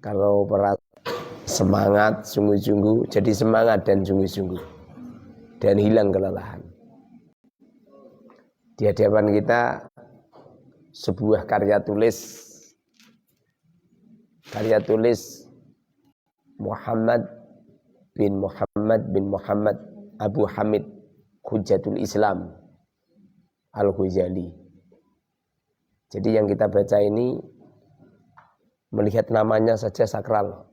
Kalau semangat sungguh-sungguh, jadi semangat dan sungguh-sungguh, dan hilang kelelahan. Di hadapan kita sebuah karya tulis Muhammad bin Muhammad Abu Hamid Hujjatul Islam Al-Ghazali. Jadi yang kita baca ini, melihat namanya saja sakral.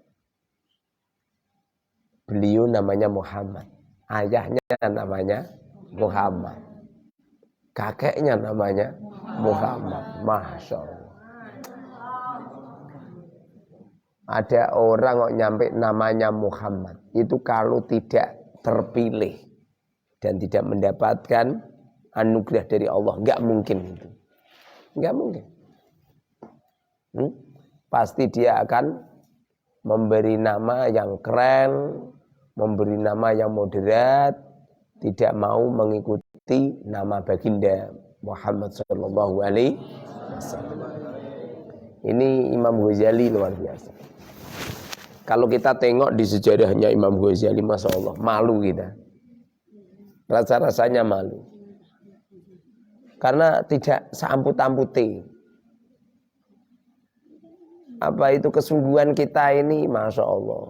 Beliau namanya Muhammad, ayahnya namanya Muhammad, kakeknya namanya Muhammad. Masya Allah. Ada orang kok nyampe namanya Muhammad, itu kalau tidak terpilih dan tidak mendapatkan anugerah dari Allah, nggak mungkin itu, nggak mungkin. Pasti dia akan memberi nama yang keren, memberi nama yang moderat, tidak mau mengikuti nama baginda Muhammad sallallahu alaihi wasallam. Ini Imam Ghazali luar biasa. Kalau kita tengok di sejarahnya Imam Ghazali, Masya Allah, malu kita. Rasa-rasanya malu. Karena tidak seamput-amputi. Apa itu kesungguhan kita ini, Masya Allah.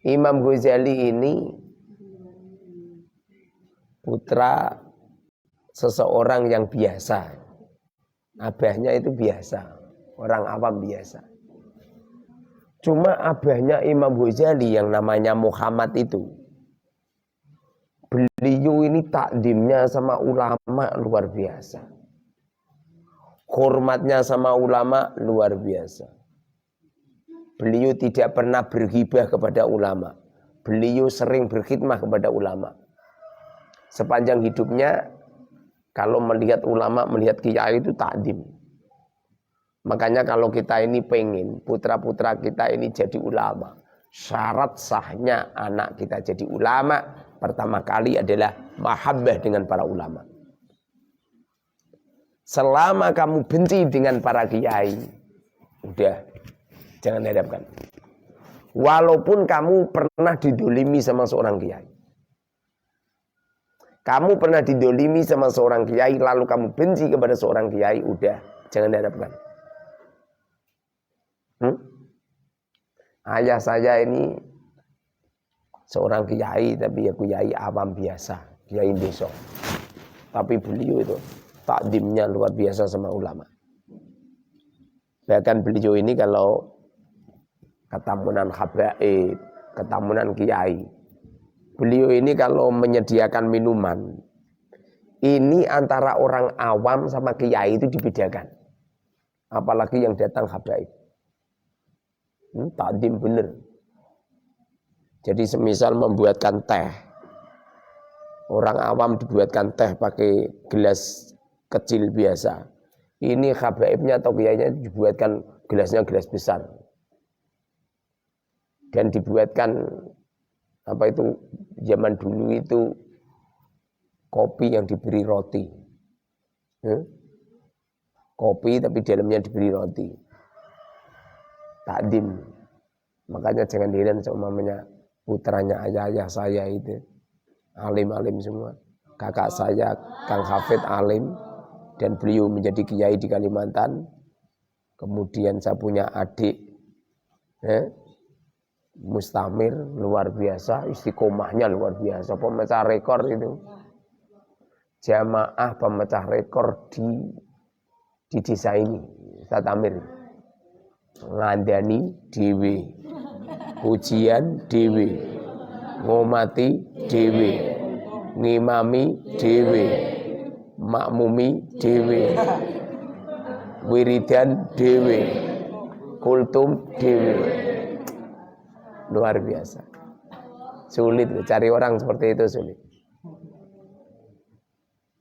Imam Ghazali ini putra seseorang yang biasa. Abahnya itu biasa, orang awam biasa. Cuma abahnya Imam Ghazali yang namanya Muhammad itu, beliau ini takdimnya sama ulama luar biasa. Hormatnya sama ulama luar biasa. Beliau tidak pernah berghibah kepada ulama. Beliau sering berkhidmah kepada ulama. Sepanjang hidupnya, kalau melihat ulama, melihat kiai itu takdim. Makanya kalau kita ini pengen putra-putra kita ini jadi ulama, syarat sahnya anak kita jadi ulama pertama kali adalah mahabbah dengan para ulama. Selama kamu benci dengan para kiai, udah, jangan hadapkan. Walaupun kamu pernah didolimi sama seorang kiai. Kamu pernah didolimi sama seorang kiai, lalu kamu benci kepada seorang kiai, udah, jangan hadapkan. Ayah saya ini seorang kiai, tapi ya kiai awam biasa, kiai desa. Tapi beliau itu takdimnya luar biasa sama ulama. Bahkan beliau ini kalau ketamunan habaib, ketamunan kiai, beliau ini kalau menyediakan minuman, ini antara orang awam sama kiai itu dibedakan. Apalagi yang datang habaib. Takdim bener. Jadi semisal membuatkan teh, orang awam dibuatkan teh pakai gelas kecil biasa. Ini habaibnya atau kiainya dibuatkan gelasnya gelas besar. Dan dibuatkan apa itu zaman dulu itu kopi yang diberi roti. Kopi tapi dalamnya diberi roti. Takdim. Makanya jangan heran seumpamanya putranya ayah saya itu alim-alim semua. Kakak saya Kang Hafid alim dan beliau menjadi kiai di Kalimantan. Kemudian saya punya adik Mustamir luar biasa, istiqomahnya luar biasa, pemecah rekor itu. Jamaah pemecah rekor di desa ini, Ustaz Amir. Ngandani dewe, ujian dewe, ngomati dewe, ngimami dewe, makmumi dewe, wiridan dewe, kultum dewe. Luar biasa. Sulit cari orang seperti itu, sulit.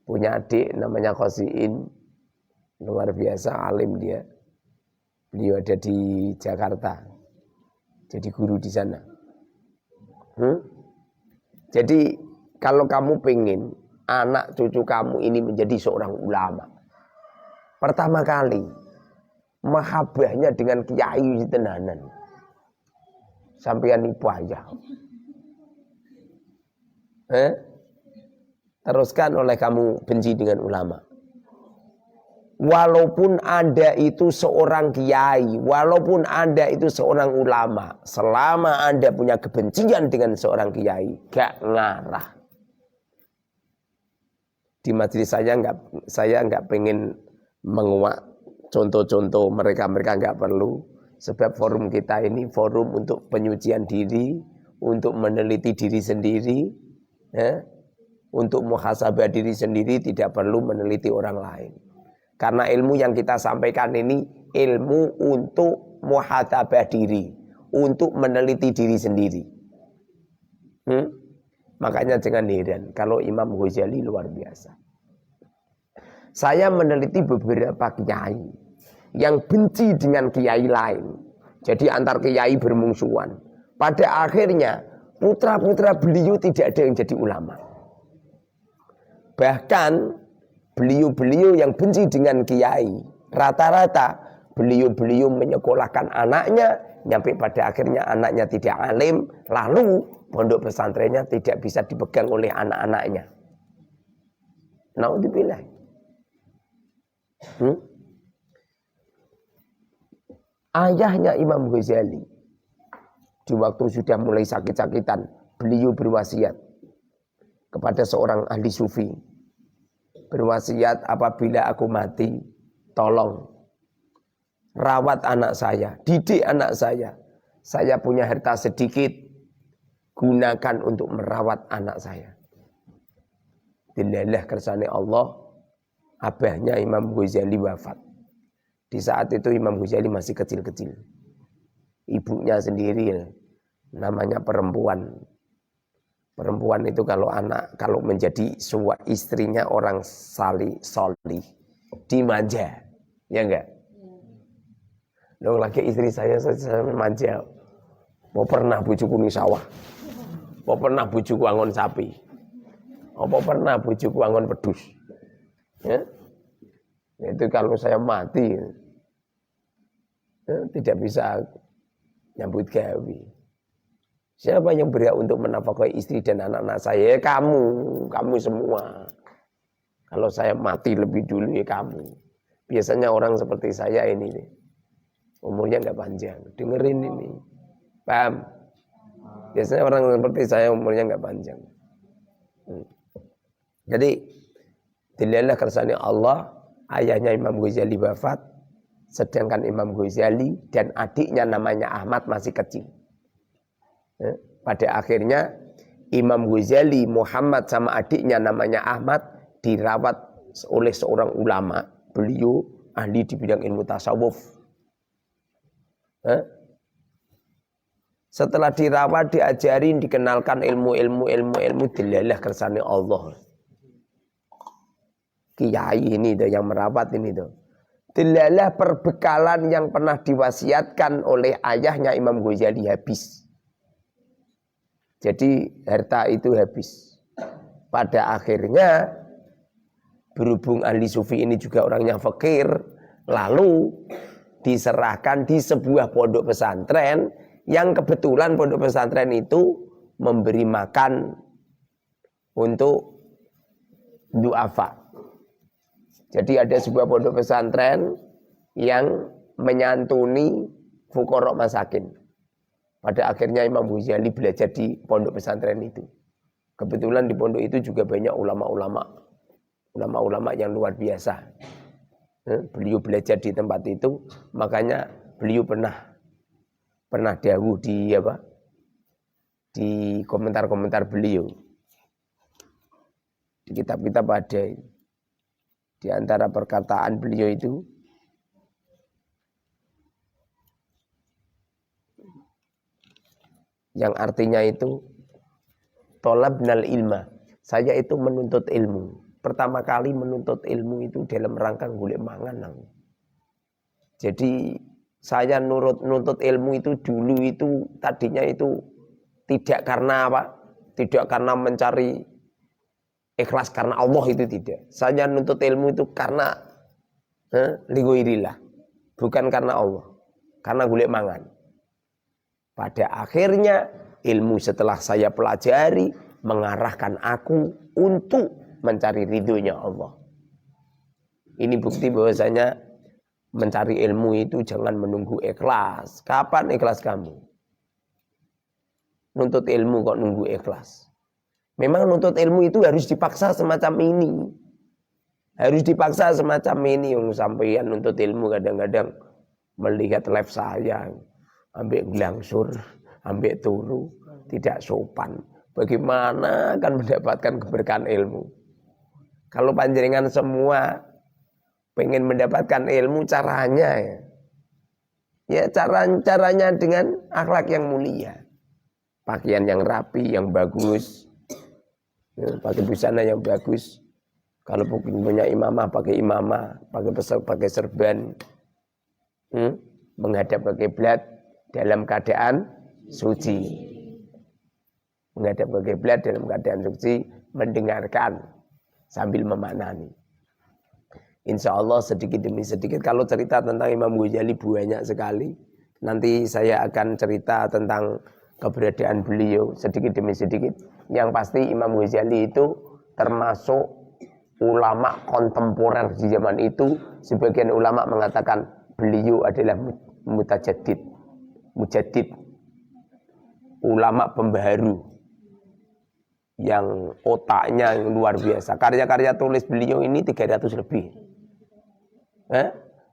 Punya adik namanya Khosiin, luar biasa alim dia. Beliau ada di Jakarta, jadi guru di sana. Jadi kalau kamu pengen anak cucu kamu ini menjadi seorang ulama, pertama kali mahabbahnya dengan kiai tenanan. Sampeyan nipu ayah. Teruskan oleh kamu benci dengan ulama. Walaupun Anda itu seorang kiai, walaupun Anda itu seorang ulama, selama Anda punya kebencian dengan seorang kiai, gak ngarah. Di majelis saya nggak pengen menguak contoh-contoh mereka nggak perlu, sebab forum kita ini forum untuk penyucian diri, untuk meneliti diri sendiri, untuk muhasabah diri sendiri, tidak perlu meneliti orang lain. Karena ilmu yang kita sampaikan ini ilmu untuk muhasabah diri, untuk meneliti diri sendiri. Makanya jangan heran kalau Imam Ghazali luar biasa. Saya meneliti beberapa kiai yang benci dengan kiai lain. Jadi antar kiai bermungsuhan. Pada akhirnya putra-putra beliau tidak ada yang jadi ulama. Bahkan beliau-beliau yang benci dengan kiai, rata-rata beliau-beliau menyekolahkan anaknya, sampai pada akhirnya anaknya tidak alim, lalu pondok pesantrennya tidak bisa dipegang oleh anak-anaknya. Naudzubillah. Ayahnya Imam Ghazali di waktu sudah mulai sakit-sakitan, beliau berwasiat kepada seorang ahli sufi. Berwasiat, apabila aku mati, tolong rawat anak saya, didik anak saya. Saya punya harta sedikit, gunakan untuk merawat anak saya. Dilalah kersane Allah, abahnya Imam Ghazali wafat. Di saat itu Imam Ghazali masih kecil-kecil. Ibunya sendiri, namanya perempuan. Perempuan itu kalau menjadi istrinya orang solih, dimanja, ya enggak? Loh, lagi istri saya manja. Mau pernah bojoku ning sawah. Mau pernah bojoku angon sapi. Apa pernah bojoku angon pedus. Ya? Itu kalau saya mati tidak bisa nyambut gawe. Siapa yang berhak untuk menafkahi istri dan anak-anak saya? Ya kamu semua. Kalau saya mati lebih dulu ya kamu. Biasanya orang seperti saya ini umurnya nggak panjang. Dengerin ini, paham? Biasanya orang seperti saya umurnya nggak panjang. Jadi dilalah kersane Allah, ayahnya Imam Ghazali wafat, sedangkan Imam Ghazali dan adiknya namanya Ahmad masih kecil. Pada akhirnya Imam Ghazali, Muhammad sama adiknya namanya Ahmad dirawat oleh seorang ulama. Beliau ahli di bidang ilmu tasawuf. Setelah dirawat, diajarin, dikenalkan ilmu dilalah kersane Allah. Kiai ini tuh yang merawat ini tuh. Dilalah perbekalan yang pernah diwasiatkan oleh ayahnya Imam Ghazali habis. Jadi harta itu habis. Pada akhirnya berhubung ahli sufi ini juga orangnya fakir, lalu diserahkan di sebuah pondok pesantren yang kebetulan pondok pesantren itu memberi makan untuk duafa. Jadi ada sebuah pondok pesantren yang menyantuni fuqara masakin. Pada akhirnya Imam Ghazali belajar di pondok pesantren itu. Kebetulan di pondok itu juga banyak ulama-ulama yang luar biasa. Beliau belajar di tempat itu, makanya beliau pernah dawuh di komentar-komentar beliau. Di kitab-kitab ada. Di antara perkataan beliau itu, yang artinya itu tolabnal ilma. Saya itu menuntut ilmu. Pertama kali menuntut ilmu itu dalam rangka golek mangan. Jadi saya nuntut ilmu itu dulu itu tadinya itu tidak karena apa? Tidak karena mencari ikhlas karena Allah, itu tidak. Saya nuntut ilmu itu karena ligoirilah. bukan karena Allah, karena golek mangan. Pada akhirnya ilmu setelah saya pelajari mengarahkan aku untuk mencari ridhonya Allah. Ini bukti bahwasanya mencari ilmu itu jangan menunggu ikhlas. Kapan ikhlas kamu? Nuntut ilmu kok nunggu ikhlas? Memang nuntut ilmu itu harus dipaksa semacam ini. Harus dipaksa semacam ini. Yang sampeyan nuntut ilmu kadang-kadang melihat live saya, ambek glangsur, ambek turu, tidak sopan. Bagaimana akan mendapatkan keberkahan ilmu? Kalau panjenengan semua pengen mendapatkan ilmu, caranya ya caranya dengan akhlak yang mulia, pakaian yang rapi, yang bagus, ya, pakai busana yang bagus. Kalau punya imamah, pakai imamah, pakai serban, menghadap ke kiblat dalam keadaan suci, menghadap ke kiblat dalam keadaan suci, mendengarkan sambil memaknani. Insya Allah sedikit demi sedikit. Kalau cerita tentang Imam Ghazali banyak sekali. Nanti saya akan cerita tentang keberadaan beliau sedikit demi sedikit. Yang pasti Imam Ghazali itu termasuk ulama kontemporer di zaman itu. Sebagian ulama mengatakan beliau adalah mujaddid, ulama pembaharu yang otaknya yang luar biasa. Karya-karya tulis beliau ini 300 lebih.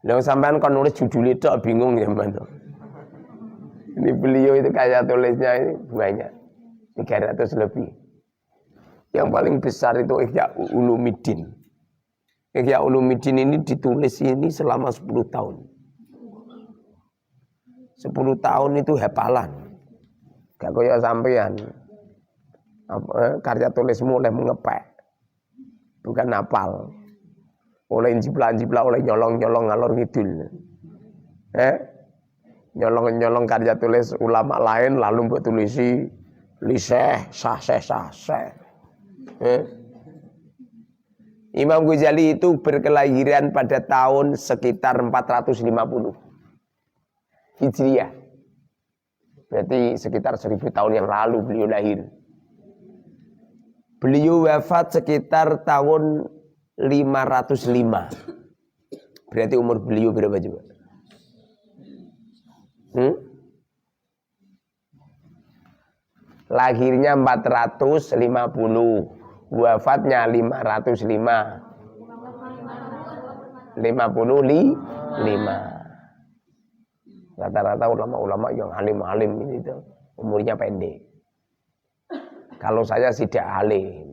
Lalu sampean kan nulis judul itu bingung ya mana. Ini beliau itu karya tulisnya ini banyak, 300 lebih. Yang paling besar itu Ihya Ulumuddin. Ihya Ulumuddin ini ditulis ini selama 10 tahun. 10 tahun itu hafalan. Gak kaya sampean. Karya tulismu oleh mengepek. Bukan hafal. Oleh jiplak-jiplak, oleh nyolong-nyolong ngalor ngidul. Nyolong-nyolong karya tulis ulama lain lalu buat tulisi liseh, sah-seh. Imam Ghazali itu berkelahiran pada tahun sekitar 450 Hijriah. Berarti sekitar 1000 tahun yang lalu beliau lahir. Beliau wafat sekitar tahun 505. Berarti umur beliau berapa coba? Lahirnya 450, wafatnya 505. 55. Rata-rata ulama-ulama yang alim-alim itu umurnya pendek. Kalau saya tidak alim.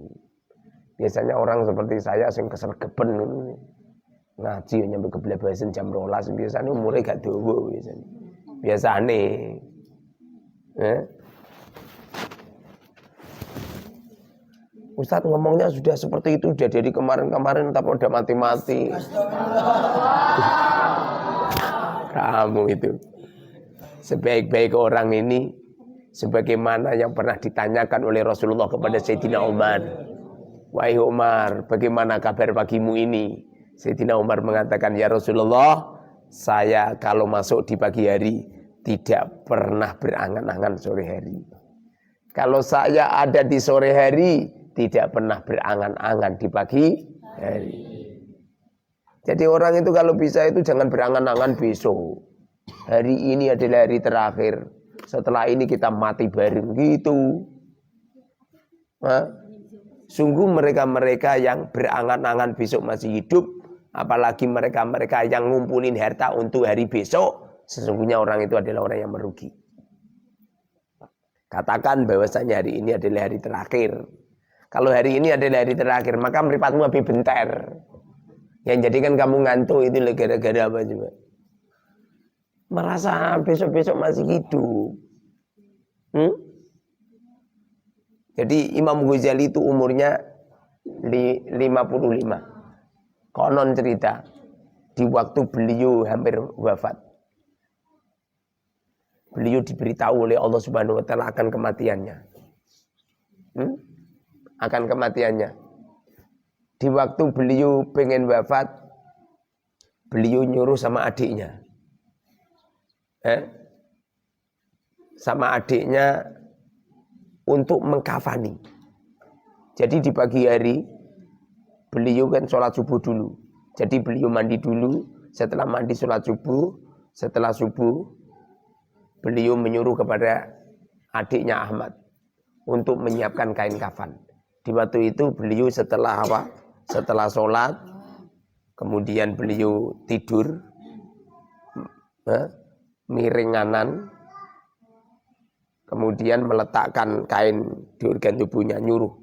Biasanya orang seperti saya sing kesergeben ngaji nyampe keblebasan jam 12 biasanya umurnya gak dawa biasanya. Biasane. Ustaz ngomongnya sudah seperti itu, sudah dari kemarin-kemarin tapi udah mati-mati. Kamu itu sebaik-baik orang ini sebagaimana yang pernah ditanyakan oleh Rasulullah kepada Sayyidina Umar. Wahai Umar, bagaimana kabar pagimu ini? Sayyidina Umar mengatakan, ya Rasulullah, saya kalau masuk di pagi hari tidak pernah berangan-angan sore hari. Kalau saya ada di sore hari tidak pernah berangan-angan di pagi hari. Jadi orang itu kalau bisa itu jangan berangan-angan besok. Hari ini adalah hari terakhir. Setelah ini kita mati bareng gitu. Sungguh mereka-mereka yang berangan-angan besok masih hidup, apalagi mereka-mereka yang ngumpulin harta untuk hari besok, sesungguhnya orang itu adalah orang yang merugi. Katakan bahwasanya hari ini adalah hari terakhir. Kalau hari ini adalah hari terakhir, maka mripatmu lebih bentar. Yang jadikan kamu ngantuk itu gara-gara apa juga? Merasa besok-besok masih hidup. Jadi Imam Ghazali itu umurnya 55. Konon cerita di waktu beliau hampir wafat. Beliau diberitahu oleh Allah Subhanahu wa taala akan kematiannya. Akan kematiannya. Di waktu beliau pengen wafat, beliau nyuruh sama adiknya. sama adiknya untuk mengkafani. Jadi di pagi hari beliau kan sholat subuh dulu. Jadi beliau mandi dulu, setelah mandi sholat subuh, setelah subuh beliau menyuruh kepada adiknya Ahmad untuk menyiapkan kain kafan. Di waktu itu beliau setelah apa? Setelah sholat, kemudian beliau tidur, miring kanan, kemudian meletakkan kain di organ tubuhnya, nyuruh.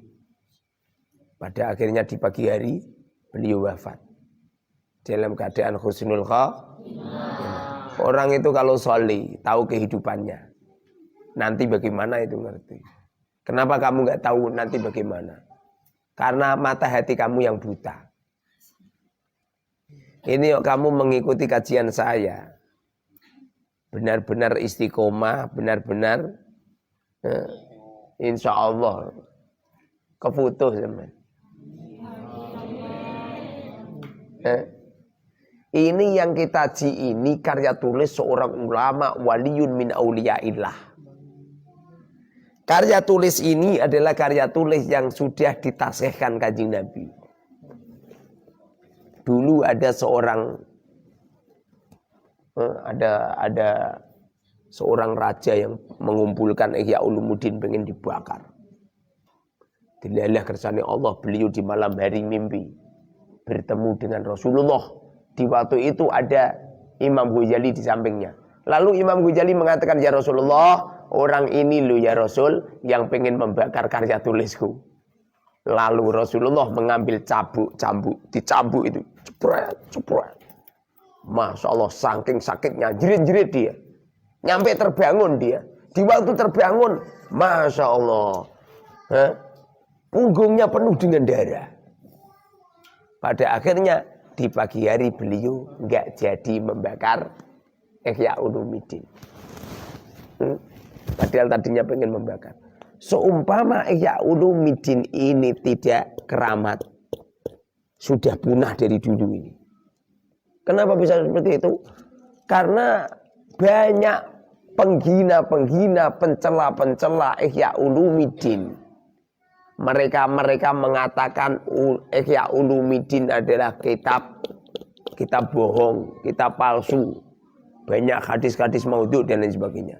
Pada akhirnya di pagi hari beliau wafat dalam keadaan husnul khatimah. Orang itu kalau sholih, tahu kehidupannya, nanti bagaimana itu ngerti. Kenapa kamu nggak tahu nanti bagaimana? Karena mata hati kamu yang buta. Ini kamu mengikuti kajian saya, benar-benar istiqomah, benar-benar insya Allah keputuh teman. Ini yang kita ji ini karya tulis seorang ulama waliyun min auliyaillah. Karya tulis ini adalah karya tulis yang sudah ditasihkan Kanjeng Nabi. Dulu ada seorang ada seorang raja yang mengumpulkan Ihya Ulumuddin pengen dibakar. Dilalah kersane Allah, beliau di malam hari mimpi bertemu dengan Rasulullah. Di waktu itu ada Imam Ghazali di sampingnya. Lalu Imam Ghazali mengatakan, ya Rasulullah, orang ini loh ya Rasul yang pengen membakar karya tulisku. Lalu Rasulullah mengambil cambuk, dicambuk itu, cepret. Masya Allah, saking sakitnya, jerit-jerit dia. Nyampe terbangun dia. Di waktu terbangun, Masya Allah, punggungnya penuh dengan darah. Pada akhirnya di pagi hari beliau nggak jadi membakar Ihya Ulumuddin. Padahal tadinya pengen membakar. Seumpama Ihya Ulumuddin ini tidak keramat, sudah punah dari dulu ini. Kenapa bisa seperti itu? Karena banyak penghina-penghina, pencela-pencela Ihya Ulumuddin. Mereka mengatakan Ihya Ulumuddin adalah kitab bohong, kitab palsu. Banyak hadis-hadis maudhu dan lain sebagainya.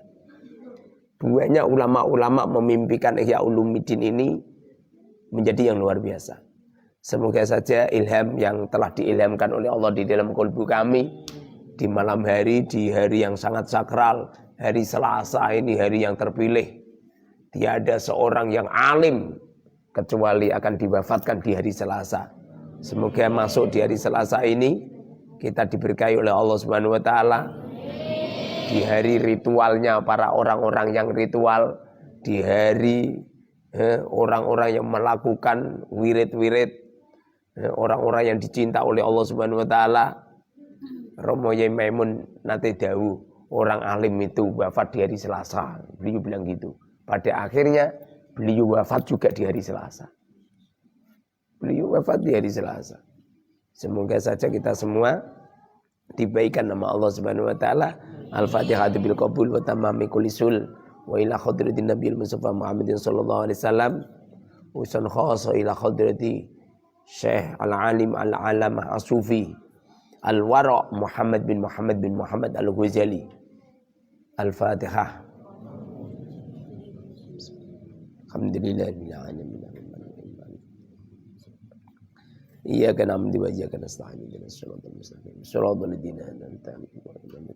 Banyak ulama-ulama memimpikan Ihya Ulumuddin ini menjadi yang luar biasa. Semoga saja ilham yang telah diilhamkan oleh Allah di dalam qalbu kami di malam hari, di hari yang sangat sakral, hari Selasa ini hari yang terpilih. Tiada seorang yang alim kecuali akan diwafatkan di hari Selasa. Semoga masuk di hari Selasa ini kita diberkahi oleh Allah Subhanahu wa taala. Di hari ritualnya para orang-orang yang ritual, di hari orang-orang yang melakukan wirid-wirid, orang-orang yang dicinta oleh Allah Subhanahu wa taala. Romo Yai Maimun nate dawuh, orang alim itu wafat di hari Selasa. Beliau bilang gitu. Pada akhirnya beliau wafat juga di hari Selasa. Beliau wafat di hari Selasa. Semoga saja kita semua dibaikan nama Allah Subhanahu wa taala. Al-Fatihah bil qabul wa tamami kulli sul wa ila hadratin Nabiyil Mustafa Muhammadin sallallahu alaihi wasallam. Usan khassa ila hadrati Syekh Al-Alim Al-Alamah As-Sufi Al-Wara Muhammad bin Muhammad Al-Ghazali. Al-Fatihah. Alhamdulillahirabbil alamin. Iyyaka na'budu wa iyyaka nasta'in. Ihdinas siratal mustaqim. Shiratal ladzina an'amta 'alaihim.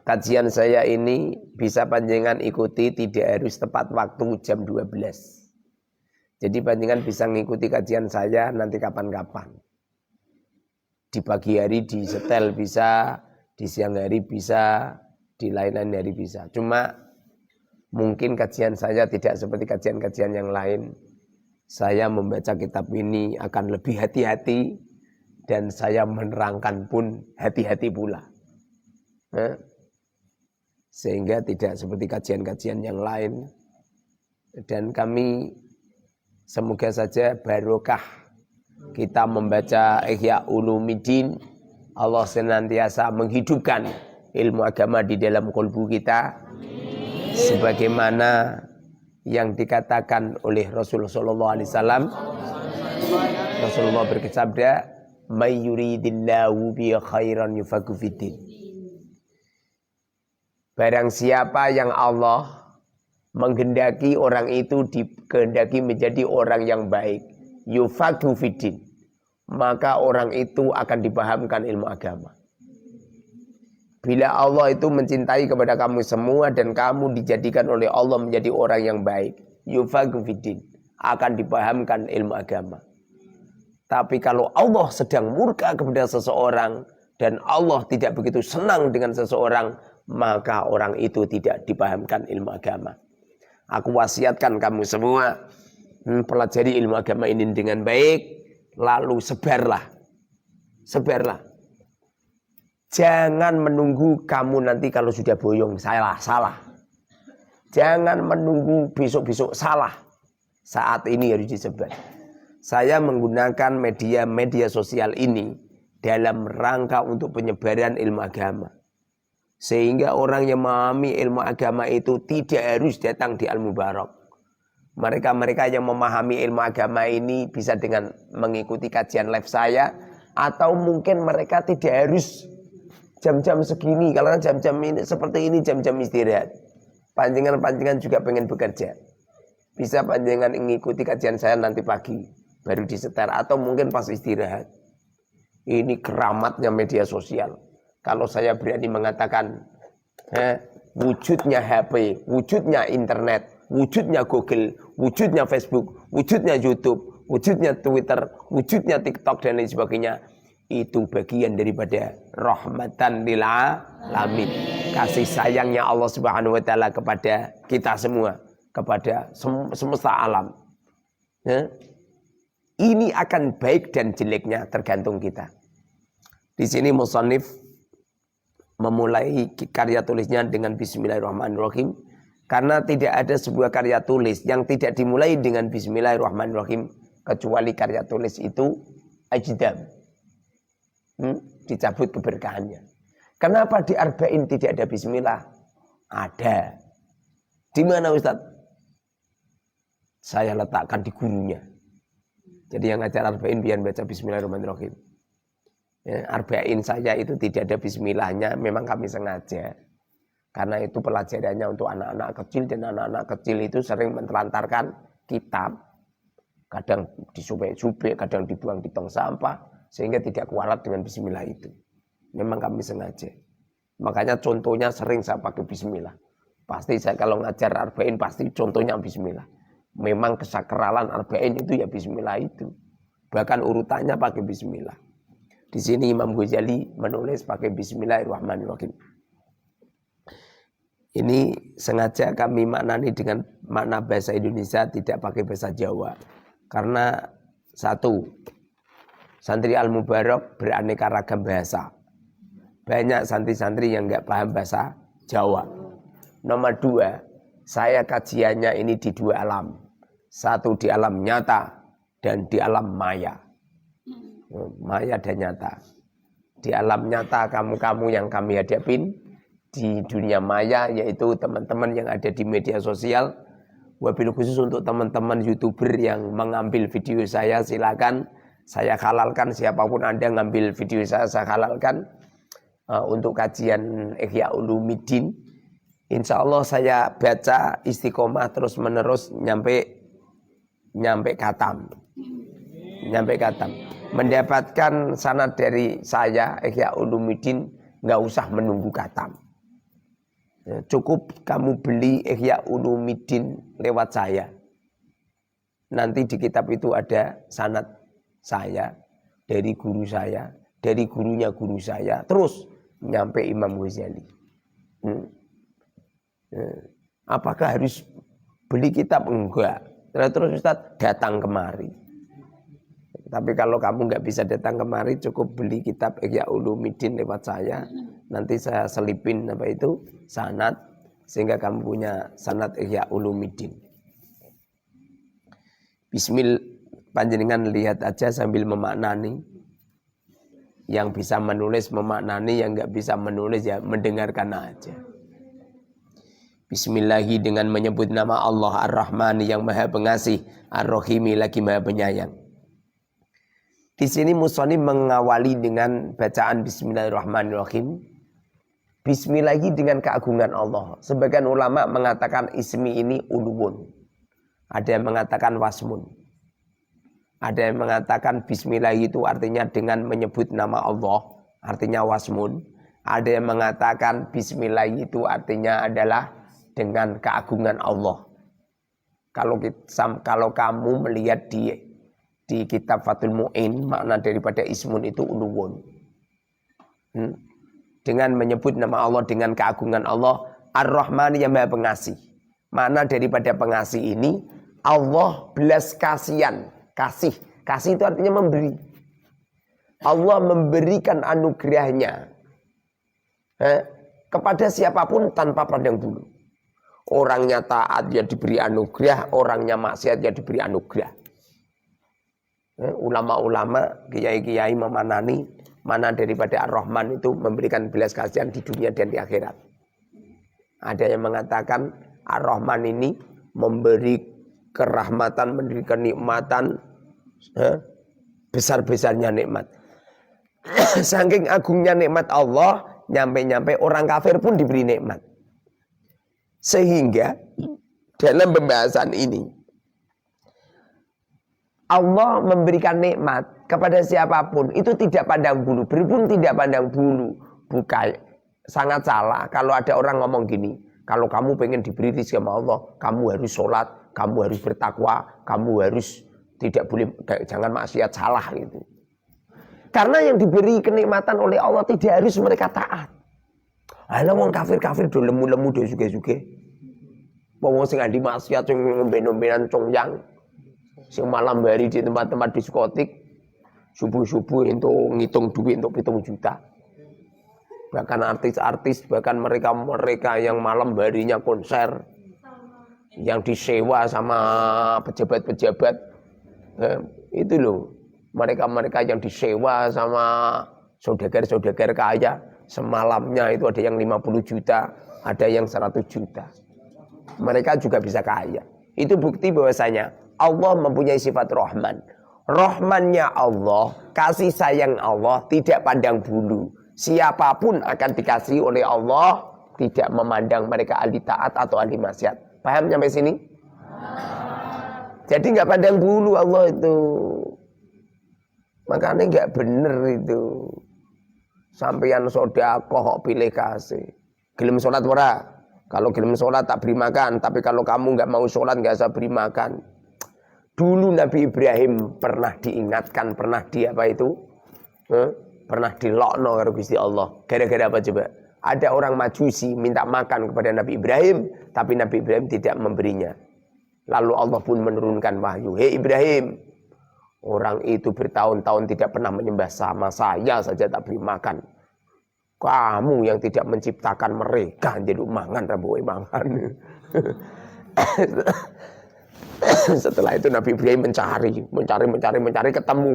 Kajian saya ini bisa panjenengan ikuti, tidak harus tepat waktu jam 12. Jadi panjenengan bisa mengikuti kajian saya nanti kapan-kapan. Di pagi hari di setel bisa, di siang hari bisa, di lain-lain hari bisa. Cuma mungkin kajian saya tidak seperti kajian-kajian yang lain. Saya membaca kitab ini akan lebih hati-hati dan saya menerangkan pun hati-hati pula. Sehingga tidak seperti kajian-kajian yang lain. Dan kami semoga saja barokah kita membaca Ihya Ulumuddin. Allah senantiasa menghidupkan ilmu agama di dalam kalbu kita. Sebagaimana yang dikatakan oleh Rasulullah sallallahu alaihi wasallam. Rasulullah bersabda, "May yuridillahu bi khairan yufaqihu fiddin." Barang siapa yang Allah menghendaki orang itu dikehendaki menjadi orang yang baik, yufaqihu fiddin, maka orang itu akan dipahamkan ilmu agama. Bila Allah itu mencintai kepada kamu semua dan kamu dijadikan oleh Allah menjadi orang yang baik, yufaqihu fiddin, akan dipahamkan ilmu agama. Tapi kalau Allah sedang murka kepada seseorang dan Allah tidak begitu senang dengan seseorang, maka orang itu tidak dipahamkan ilmu agama. Aku wasiatkan kamu semua pelajari ilmu agama ini dengan baik, lalu sebarlah. Sebarlah. Jangan menunggu kamu nanti kalau sudah boyong salah. Jangan menunggu besok-besok salah. Saat ini harus disebar. Saya menggunakan media sosial ini dalam rangka untuk penyebaran ilmu agama. Sehingga orang yang memahami ilmu agama itu tidak harus datang di Al-Mubarak. Mereka-mereka yang memahami ilmu agama ini bisa dengan mengikuti kajian live saya. Atau mungkin mereka tidak harus jam-jam segini. Karena jam-jam ini seperti ini jam-jam istirahat. Panjangan-panjangan juga pengen bekerja. Bisa panjangan mengikuti kajian saya nanti pagi. Baru disetel. Atau mungkin pas istirahat. Ini keramatnya media sosial. Kalau saya berani mengatakan wujudnya HP, wujudnya internet, wujudnya Google, wujudnya Facebook, wujudnya YouTube, wujudnya Twitter, wujudnya TikTok dan lain sebagainya, itu bagian daripada rahmatan lil alamin. Kasih sayangnya Allah Subhanahu wa taala kepada kita semua, kepada semesta alam. Ini akan baik dan jeleknya tergantung kita. Di sini musannif memulai karya tulisnya dengan Bismillahirrahmanirrahim. Karena tidak ada sebuah karya tulis yang tidak dimulai dengan Bismillahirrahmanirrahim. Kecuali karya tulis itu ajdam. Dicabut keberkahannya. Kenapa di Arba'in tidak ada Bismillah? Ada. Di mana Ustaz? Saya letakkan di gurunya. Jadi yang ngajar Arba'in biar baca Bismillahirrahmanirrahim. Arba'in saya itu tidak ada bismillahnya, memang kami sengaja. Karena itu pelajarannya untuk anak-anak kecil dan anak-anak kecil itu sering menelantarkan kitab. Kadang disubek-subek, kadang dibuang di tong sampah, sehingga tidak kualat dengan bismillah itu. Memang kami sengaja. Makanya contohnya sering saya pakai bismillah. Pasti saya kalau ngajar Arba'in pasti contohnya bismillah. Memang kesakralan Arba'in itu ya bismillah itu. Bahkan urutannya pakai bismillah. Di sini Imam Ghazali menulis pakai Bismillahirrahmanirrahim. Ini sengaja kami maknani dengan makna bahasa Indonesia, tidak pakai bahasa Jawa. Karena satu, santri Al-Mubarak beraneka ragam bahasa. Banyak santri-santri yang enggak paham bahasa Jawa. Nomor dua, saya kajiannya ini di dua alam. Satu di alam nyata dan di alam maya. Maya dan nyata. Di alam nyata kamu-kamu yang kami hadapin, di dunia maya yaitu teman-teman yang ada di media sosial. Wabil khusus untuk teman-teman YouTuber yang mengambil video saya, silakan saya halalkan. Siapapun Anda ngambil video saya halalkan untuk kajian Ihya Ulumuddin. Insya Allah saya baca istiqomah terus menerus nyampe khatam. Mendapatkan sanad dari saya Ihya Ulumuddin, nggak usah menunggu khatam. Cukup kamu beli Ihya Ulumuddin lewat saya. Nanti di kitab itu ada sanad saya dari guru saya, dari gurunya guru saya, terus nyampe Imam Ghazali. Apakah harus beli kitab? Enggak. Terus Ustaz datang kemari. Tapi kalau kamu nggak bisa datang kemari, cukup beli kitab Ihya Ulumuddin lewat saya. Nanti saya selipin sanad, sehingga kamu punya sanad Ihya Ulumuddin. Bismillah, panjenengan lihat aja sambil memaknani. Yang bisa menulis memaknani, yang nggak bisa menulis ya mendengarkan aja. Bismillahi dengan menyebut nama Allah Ar-Rahman yang Maha Pengasih, Ar-Rahimi lagi Maha Penyayang. Di sini musannif mengawali dengan bacaan Bismillahirrahmanirrahim. Bismillahi dengan keagungan Allah. Sebagian ulama mengatakan ismi ini uluwun. Ada yang mengatakan wasmun. Ada yang mengatakan Bismillahi itu artinya dengan menyebut nama Allah, artinya wasmun. Ada yang mengatakan Bismillahi itu artinya adalah dengan keagungan Allah. Kalau kamu melihat di kitab Fathul Mu'in, makna daripada ismun itu uluwun. Dengan menyebut nama Allah dengan keagungan Allah, Ar-Rahman yang Maha Pengasih. Makna daripada pengasih ini, Allah belas kasihan. Kasih itu artinya memberi. Allah memberikan anugerahnya kepada siapapun tanpa pandang bulu. Orangnya taat ya diberi anugerah, orangnya maksiat ya diberi anugerah. Ulama-ulama, kiai-kiai memanani mana daripada Ar-Rahman itu memberikan belas kasihan di dunia dan di akhirat. Ada yang mengatakan Ar-Rahman ini memberi kerahmatan, memberi kenikmatan, besar-besarnya nikmat. Saking agungnya nikmat Allah, nyampe-nyampe orang kafir pun diberi nikmat. Sehingga dalam pembahasan ini Allah memberikan nikmat kepada siapapun itu tidak pandang bulu, berpun tidak pandang bulu. Bukan, sangat salah kalau ada orang ngomong gini, kalau kamu pengen diberi rezeki sama Allah, kamu harus sholat, kamu harus bertakwa, kamu harus tidak boleh, jangan maksiat, salah gitu. Karena yang diberi kenikmatan oleh Allah tidak harus mereka taat. Alah wong kafir-kafir do lemu-lemu do suge-suge. Wong sing andi maksiat sing ngombe-ngombean congyang. Sing malam hari di tempat-tempat diskotik. Subuh-subuh untuk ngitung duit untuk 7 juta. Bahkan artis-artis, bahkan mereka-mereka yang malam harinya konser. Yang disewa sama pejabat-pejabat. Itu loh. Mereka-mereka yang disewa sama saudagar-saudagar kaya. Semalamnya itu ada yang 50 juta, ada yang 100 juta. Mereka juga bisa kaya. Itu bukti bahwasanya Allah mempunyai sifat Rahman. Rahmannya Allah, kasih sayang Allah tidak pandang bulu. Siapapun akan dikasihi oleh Allah, tidak memandang mereka ahli taat atau ahli maksiat. Paham sampai sini? Jadi nggak pandang bulu Allah itu. Makanya nggak bener itu. Sampeyan sedekah pilih kasih. Gelem sholat ora? Kalau gelem sholat tak beri makan. Tapi kalau kamu nggak mau sholat nggak usah beri makan. Dulu Nabi Ibrahim pernah diingatkan, pernah pernah dilokno karo Gusti Allah. Gara-gara apa coba? Ada orang Majusi minta makan kepada Nabi Ibrahim, tapi Nabi Ibrahim tidak memberinya. Lalu Allah pun menurunkan wahyu. Hei Ibrahim, orang itu bertahun-tahun tidak pernah menyembah sama saya saja tak beri makan. Kamu yang tidak menciptakan mereka jadi mangan rabu mangan. Setelah itu Nabi Ibrahim mencari ketemu.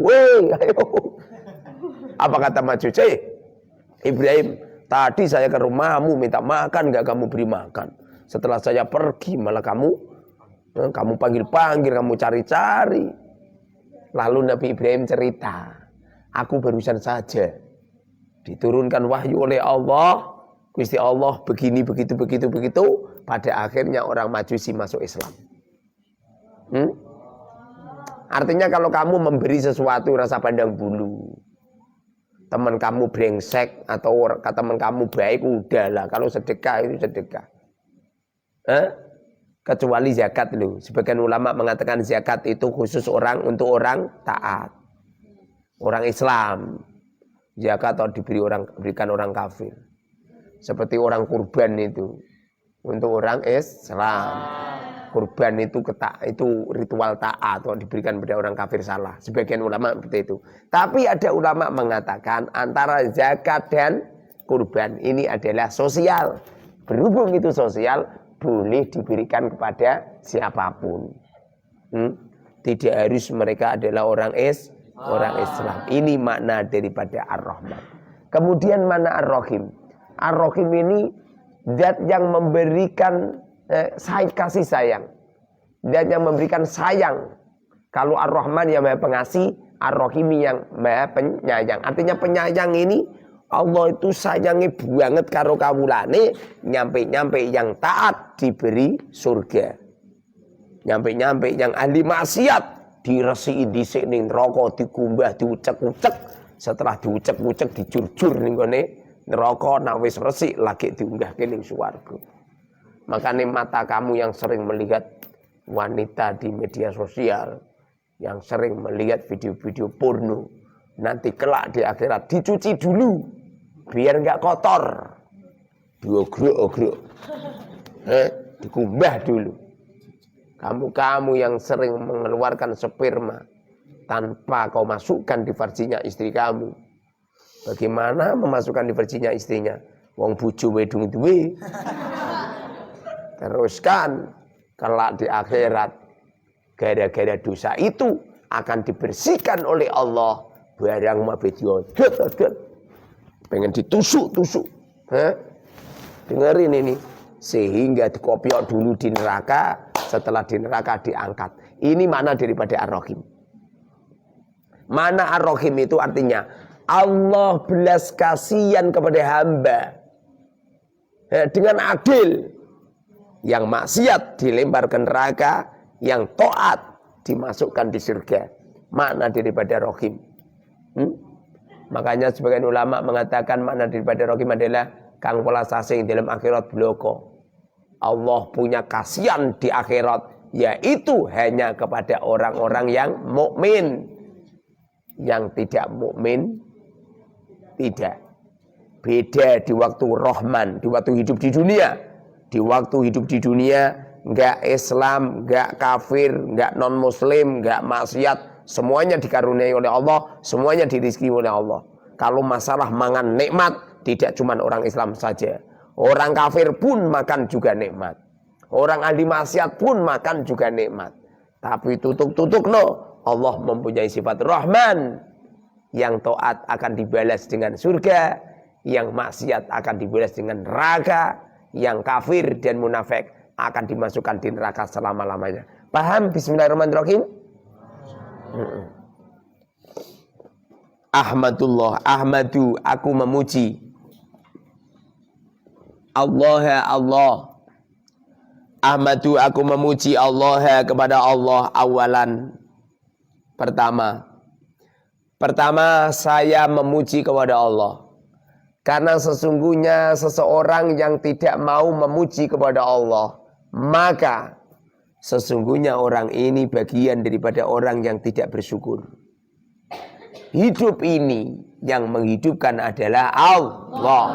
Ayo. Apa kata Majusi? Ibrahim, tadi saya ke rumahmu minta makan, enggak kamu beri makan. Setelah saya pergi malah kamu panggil-panggil, kamu cari-cari. Lalu Nabi Ibrahim cerita, aku barusan saja diturunkan wahyu oleh Allah, Gusti Allah begini begitu. Pada akhirnya orang Majusi masuk Islam. Artinya kalau kamu memberi sesuatu rasa pandang bulu, teman kamu brengsek atau teman kamu baik, udahlah. Kalau sedekah itu sedekah. Kecuali zakat loh. Sebagian ulama mengatakan zakat itu khusus untuk orang taat. Orang Islam. Zakat atau diberikan orang kafir. Seperti orang kurban itu. Untuk orang Islam. Kurban itu ritual taat atau diberikan pada orang kafir, salah. Sebagian ulama seperti itu. Tapi ada ulama mengatakan antara zakat dan kurban ini adalah sosial. Berhubung itu sosial, boleh diberikan kepada siapapun. Tidak harus mereka adalah orang orang Islam. Ini makna daripada Ar-Rahman. Kemudian mana Ar-Rahim? Ar-Rahim ini zat yang memberikan kasih sayang. Zat yang memberikan sayang. Kalau Ar-Rahman yang Maha Pengasih, Ar-Rahim yang Maha Penyayang. Artinya penyayang ini Allah itu sayangnya banget karo kawulane, nyampe-nyampe yang taat diberi surga. Nyampe-nyampe yang ahli maksiat diresiki dhisik ning neraka, dikumbah, diucek-ucek. Setelah diucek-ucek dijur-jur ning gone neraka, nak wis resik lagi diunggahke ning swarga. Makanya mata kamu yang sering melihat wanita di media sosial, yang sering melihat video-video porno, nanti kelak di akhirat dicuci dulu biar nggak kotor, diogrok-ogrok, dikumbah dulu. Kamu yang sering mengeluarkan sperma tanpa kau masukkan di versinya istri kamu, bagaimana memasukkan di versinya istrinya? Wong bojo wedung duwe. Teruskan kelak di akhirat gara-gara dosa itu akan dibersihkan oleh Allah. Barang mabedio pengen ditusuk-tusuk. Dengerin ini. Sehingga dikopiok dulu di neraka, setelah di neraka diangkat. Ini makna daripada Ar-Rahim. Mana Ar-Rahim itu artinya Allah belas kasihan kepada hamba dengan adil. Yang maksiat dilempar ke neraka, yang taat dimasukkan di surga. Makna daripada Rahim. Makanya sebagian ulama mengatakan makna daripada Rahim adalah kang welas asih dalam akhirat bloko. Allah punya kasihan di akhirat, yaitu hanya kepada orang-orang yang mukmin. Yang tidak mukmin tidak. Beda di waktu Rahman, di waktu hidup di dunia. Di waktu hidup di dunia enggak Islam, enggak kafir, enggak non muslim, enggak maksiat, semuanya dikaruniai oleh Allah, semuanya dirizki oleh Allah. Kalau masalah mangan nikmat, tidak cuma orang Islam saja. Orang kafir pun makan juga nikmat. Orang ahli maksiat pun makan juga nikmat. Tapi tutuk-tutuk no, Allah mempunyai sifat Rahman. Yang taat akan dibalas dengan surga, yang maksiat akan dibalas dengan neraka, yang kafir dan munafik akan dimasukkan di neraka selama-lamanya. Paham? Bismillahirrahmanirrahim. Ahmadullah, Ahmadu, aku memuji Allah, Allah. Ahmadu, aku memuji Allah kepada Allah awalan. Pertama saya memuji kepada Allah. Karena sesungguhnya seseorang yang tidak mau memuji kepada Allah, maka sesungguhnya orang ini bagian daripada orang yang tidak bersyukur. Hidup ini yang menghidupkan adalah Allah.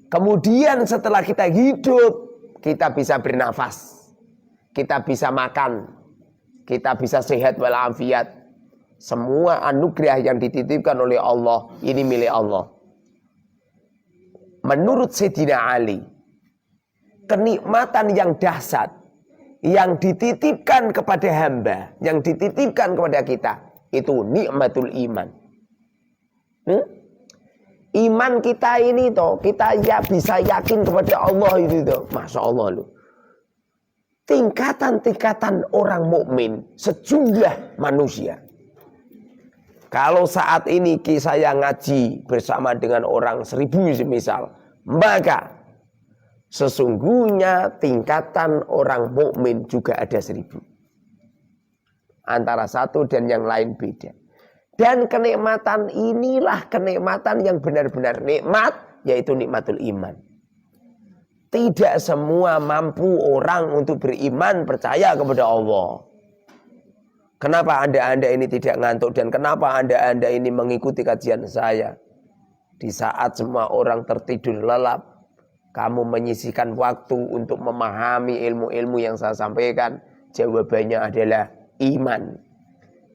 Kemudian setelah kita hidup, kita bisa bernafas, kita bisa makan, kita bisa sehat walafiat. Semua anugerah yang dititipkan oleh Allah ini milik Allah. Menurut Sayyidina Ali, kenikmatan yang dahsyat yang dititipkan kepada hamba, yang dititipkan kepada kita, itu nikmatul iman. Iman kita ini toh, kita ya bisa yakin kepada Allah itu toh. Masya Allah loh. Tingkatan-tingkatan orang mukmin sejumlah manusia. Kalau saat ini saya ngaji bersama dengan orang 1000 semisal, maka sesungguhnya tingkatan orang mukmin juga ada 1000. Antara satu dan yang lain beda. Dan kenikmatan inilah kenikmatan yang benar-benar nikmat, yaitu nikmatul iman. Tidak semua mampu orang untuk beriman percaya kepada Allah. Kenapa Anda ini tidak ngantuk dan kenapa Anda ini mengikuti kajian saya? Di saat semua orang tertidur lelap, kamu menyisihkan waktu untuk memahami ilmu-ilmu yang saya sampaikan. Jawabannya adalah iman.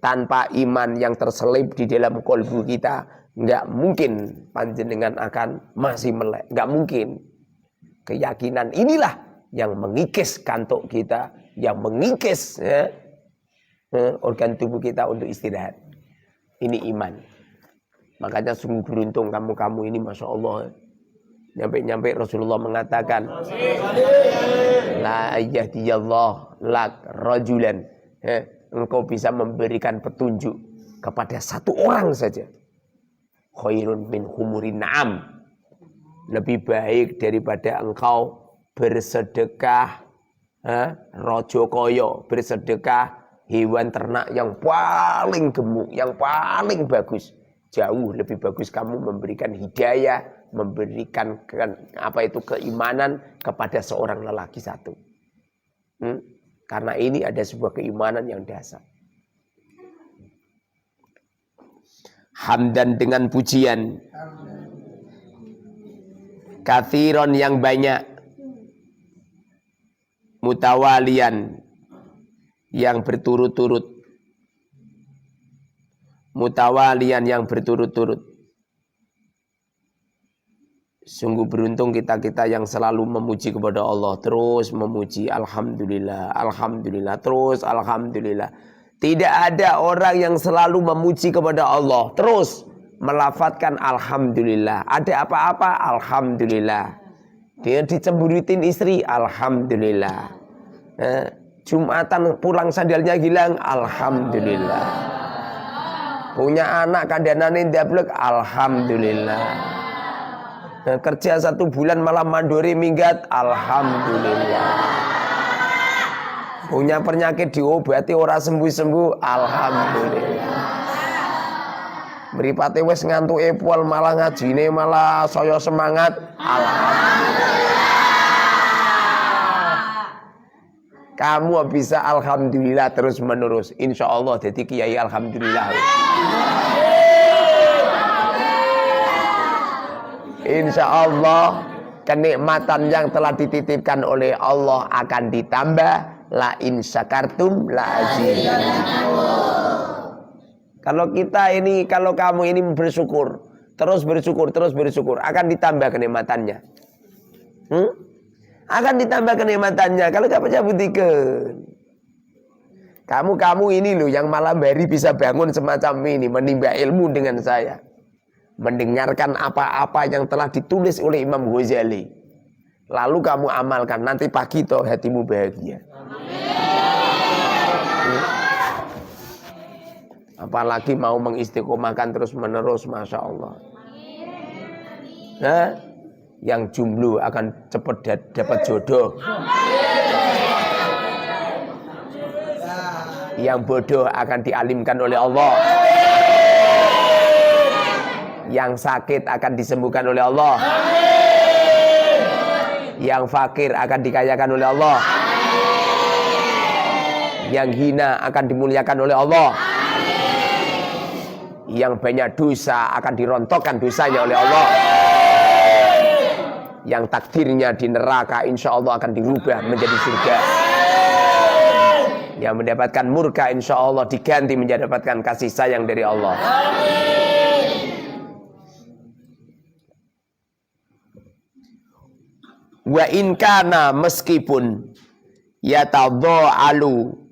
Tanpa iman yang terselip di dalam kolbu kita, nggak mungkin panjenengan akan masih melek. Nggak mungkin. Keyakinan inilah yang mengikis kantuk kita, yang mengikis organ tubuh kita untuk istirahat. Ini iman. Makanya sungguh beruntung kamu-kamu ini, Masya Allah. Nyampe-nyampe Rasulullah mengatakan, la yahdiyallah lak rajulan. Engkau bisa memberikan petunjuk kepada satu orang saja. Khairun min humurin na'am. Lebih baik daripada engkau bersedekah rojo koyo, bersedekah hewan ternak yang paling gemuk, yang paling bagus. Jauh lebih bagus kamu memberikan hidayah, memberikan keimanan kepada seorang lelaki satu. Karena ini ada sebuah keimanan yang dasar. Hamdan dengan pujian. Kathiron yang banyak. Mutawalian yang berturut-turut. Mutawalian yang berturut-turut. Sungguh beruntung kita-kita yang selalu memuji kepada Allah. Terus memuji. Alhamdulillah. Alhamdulillah. Terus Alhamdulillah. Tidak ada orang yang selalu memuji kepada Allah. Terus melafadzkan Alhamdulillah. Ada apa-apa? Alhamdulillah. Dia dicemburitin istri. Alhamdulillah. Jumatan pulang sandalnya hilang. Alhamdulillah. Punya anak kandanane ndablek. Alhamdulillah. Kerja 1 bulan malah mandori minggat. Alhamdulillah. Punya penyakit diobati ora sembuh-sembuh. Alhamdulillah. Mripate wis ngantuke pol malah ngajine malah saya semangat. Alhamdulillah. Kamu bisa alhamdulillah terus menerus. Insya Allah jadi kiai alhamdulillah. Insya Allah kenikmatan yang telah dititipkan oleh Allah akan ditambah. La in syakartum la azidannakum. Kalau kamu ini bersyukur, terus bersyukur, akan ditambah kenikmatannya. Akan ditambah kenikmatannya. Kalau gak percaya buktikan. Kamu ini loh yang malam hari bisa bangun semacam ini, menimba ilmu dengan saya. Mendengarkan apa-apa yang telah ditulis oleh Imam Ghazali. Lalu kamu amalkan, nanti pagi toh hatimu bahagia. Apalagi mau mengistiqomahkan terus menerus, Masya Allah. Yang jomblo akan cepat dapat jodoh. Yang bodoh akan dialimkan oleh Allah. Yang sakit akan disembuhkan oleh Allah. Yang fakir akan dikayakan oleh Allah. Yang hina akan dimuliakan oleh Allah. Yang banyak dosa akan dirontokkan dosanya oleh Allah. Yang takdirnya di neraka insya Allah akan dirubah menjadi surga. Yang mendapatkan murka insya Allah diganti mendapatkan kasih sayang dari Allah. Wa in kana meskipun yatadha'alu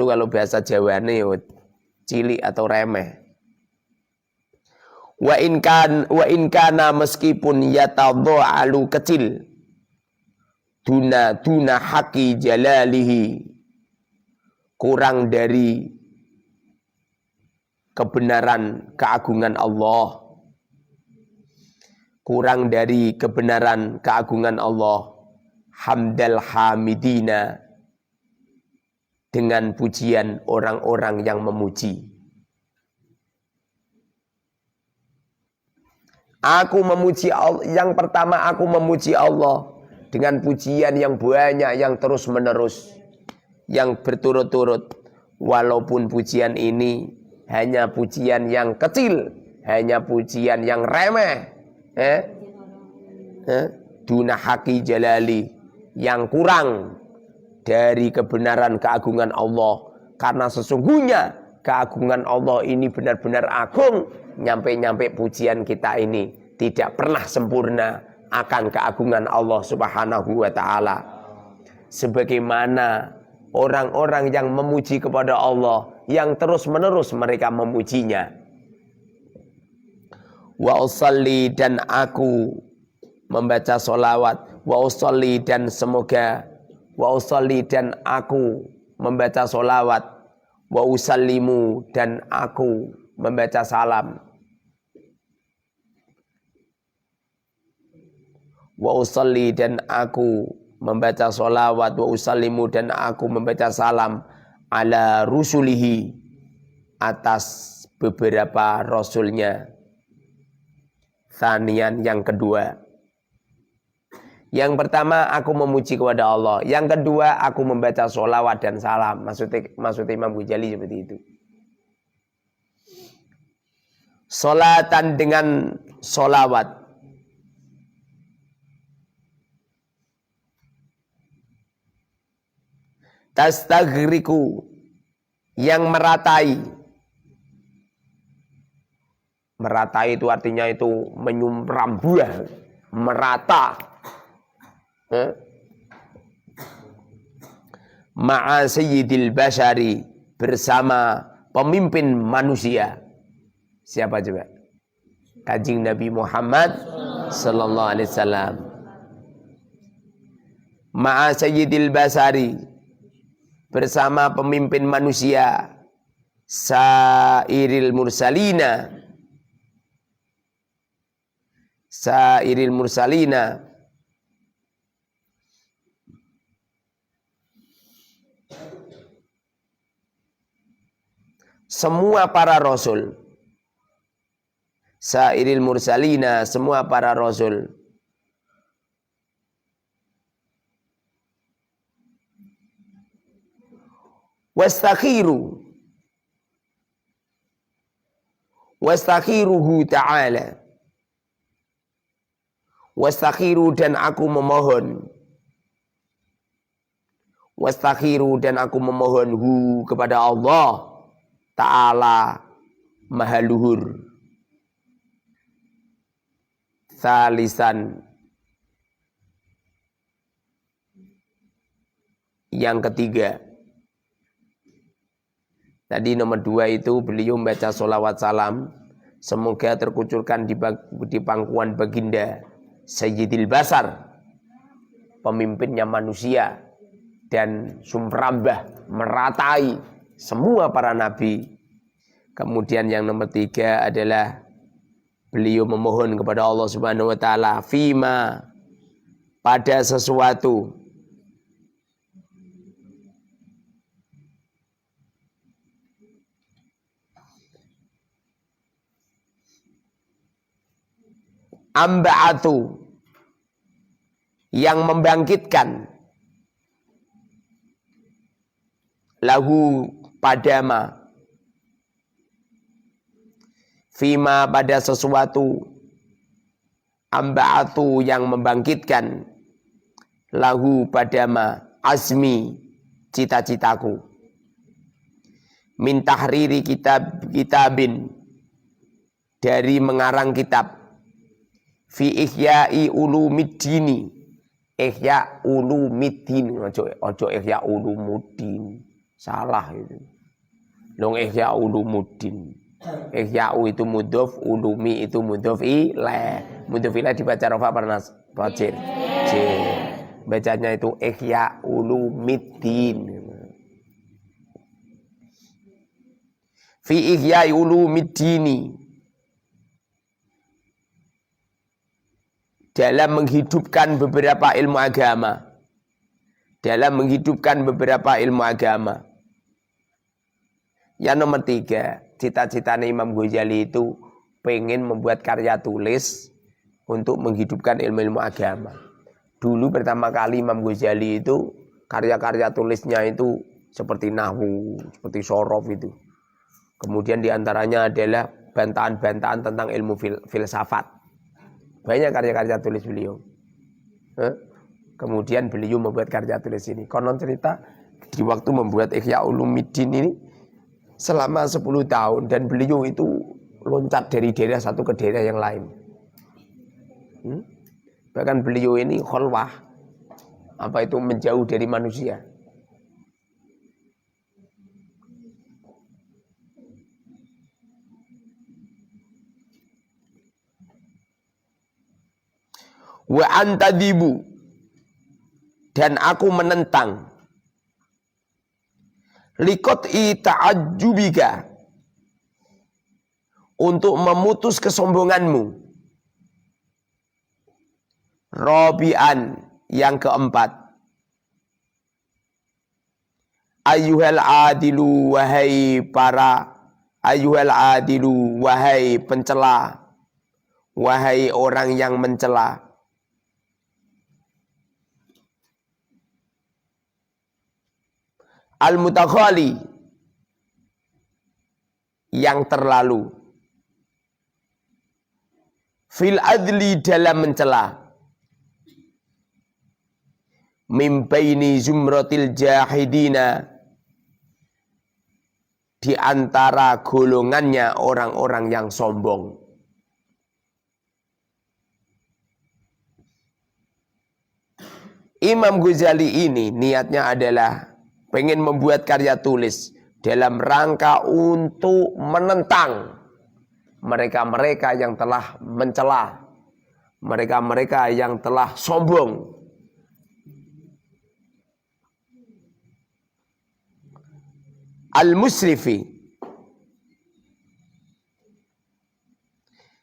kalau bahasa Jawane cilik atau remeh. Wa in kana meskipun yatadha'alu kecil duna haqi jalalihi kurang dari kebenaran keagungan Allah. Kurang dari kebenaran keagungan Allah. Hamdal hamidina. Dengan pujian orang-orang yang memuji. Aku memuji Allah. Yang pertama aku memuji Allah. Dengan pujian yang banyak, yang terus menerus. Yang berturut-turut. Walaupun pujian ini hanya pujian yang kecil. Hanya pujian yang remeh. Duna haqi jalali, yang kurang dari kebenaran keagungan Allah. Karena sesungguhnya keagungan Allah ini benar-benar agung. Nyampe-nyampe pujian kita ini tidak pernah sempurna akan keagungan Allah subhanahu wa ta'ala. Sebagaimana orang-orang yang memuji kepada Allah, yang terus-menerus mereka memujinya. Wa usalli, dan aku membaca solawat. Wa usalli, dan semoga. Wa usalli, dan aku membaca solawat. Wa usallimu, dan aku membaca salam. Wa usalli, dan aku membaca solawat. Wa usallimu, dan aku membaca salam. Ala rusulihi, atas beberapa rasulnya. Tsaniyan, yang kedua. Yang pertama aku memuji kepada Allah. Yang kedua aku membaca sholawat dan salam. Maksud Imam Ghazali seperti itu. Sholatan dengan sholawat. Tastaghriku, yang meratai. Meratai itu artinya itu menyumpram buah, merata. Ma'a sayyidil basyari, bersama pemimpin manusia. Siapa coba? Kanjeng Nabi Muhammad sallallahu alaihi wasallam. Ma'a sayyidil basyari, bersama pemimpin manusia. Sairil mursalina, sairil mursalina, semua para rasul. Sairil mursalina, semua para rasul. Wastakhiruhu ta'ala. Wastakhiru, dan aku memohon. Wastakhiru, dan aku memohon hu, kepada Allah Ta'ala Maha Luhur. Salisan, yang ketiga. Tadi nomor 2 itu beliau membaca sholawat salam. Semoga terkucurkan di pangkuan baginda Sayyidil Basar, pemimpinnya manusia, dan sumrambah, meratai semua para nabi. Kemudian yang nomor 3 adalah beliau memohon kepada Allah Subhanahu wa taala fima, pada sesuatu amba'atu, yang membangkitkan, lahu, padama, fima, pada sesuatu, amba'atu, yang membangkitkan, lahu, padama, azmi, cita-citaku, min tahriri kitabin, dari mengarang kitab, fi ihya'i ulumiddini, ihya ulumiddin, ojo ihya ulumuddin, salah itu. Long ihya ulumuddin, ihya itu mudhof, ulumi itu mudhof ilaih. Mudhof ilaih dibaca rafa pernah bacir. Bacanya itu ihya ulumiddin. Fi ihya'i ulumiddini, dalam menghidupkan beberapa ilmu agama. Dalam menghidupkan beberapa ilmu agama. Yang nomor 3, cita-citanya Imam Ghazali itu pengen membuat karya tulis untuk menghidupkan ilmu-ilmu agama. Dulu pertama kali Imam Ghazali itu karya-karya tulisnya itu seperti nahwu, seperti sorof itu. Kemudian diantaranya adalah bantahan-bantahan tentang ilmu filsafat. Banyak karya-karya tulis beliau. Kemudian beliau membuat karya tulis ini. Konon cerita di waktu membuat Ihya Ulumuddin ini selama 10 tahun. Dan beliau itu loncat dari daerah satu ke daerah yang lain. Bahkan beliau ini kholwah. Apa itu menjauh dari manusia. Wa antadibu, dan aku menentang. Liqat'i ta'ajjubika, untuk memutus kesombonganmu. Rabi'an, yang keempat. Ayyuhal adilu, wahai pencela, wahai orang yang mencela. Al-mutakhali, yang terlalu. Fil adli, dalam mencela. Min baini zumratil jahidina, di antara golongannya orang-orang yang sombong. Imam Ghazali ini niatnya adalah pengen membuat karya tulis dalam rangka untuk menentang mereka-mereka yang telah mencela, mereka-mereka yang telah sombong. Al-musrifi,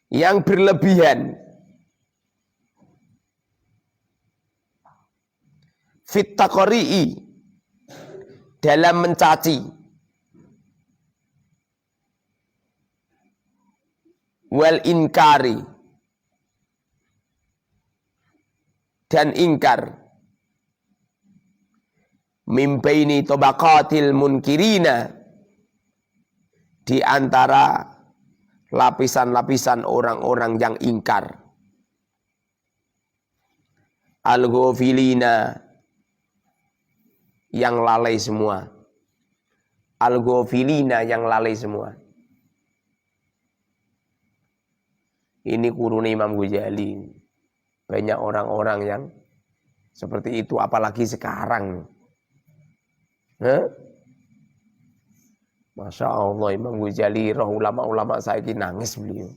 yang berlebihan. Fit taqri'i, dalam mencaci. Wal inkari, dan ingkar. Min baini tabaqatil munkirina, di antara lapisan-lapisan orang-orang yang ingkar. Al-ghafilina, yang lalai semua. Al-ghafilina, yang lalai semua. Ini kurun Imam Ghazali. Banyak orang-orang yang seperti itu, apalagi sekarang. Masya Allah, Imam Ghazali, roh ulama-ulama saya ini nangis beliau.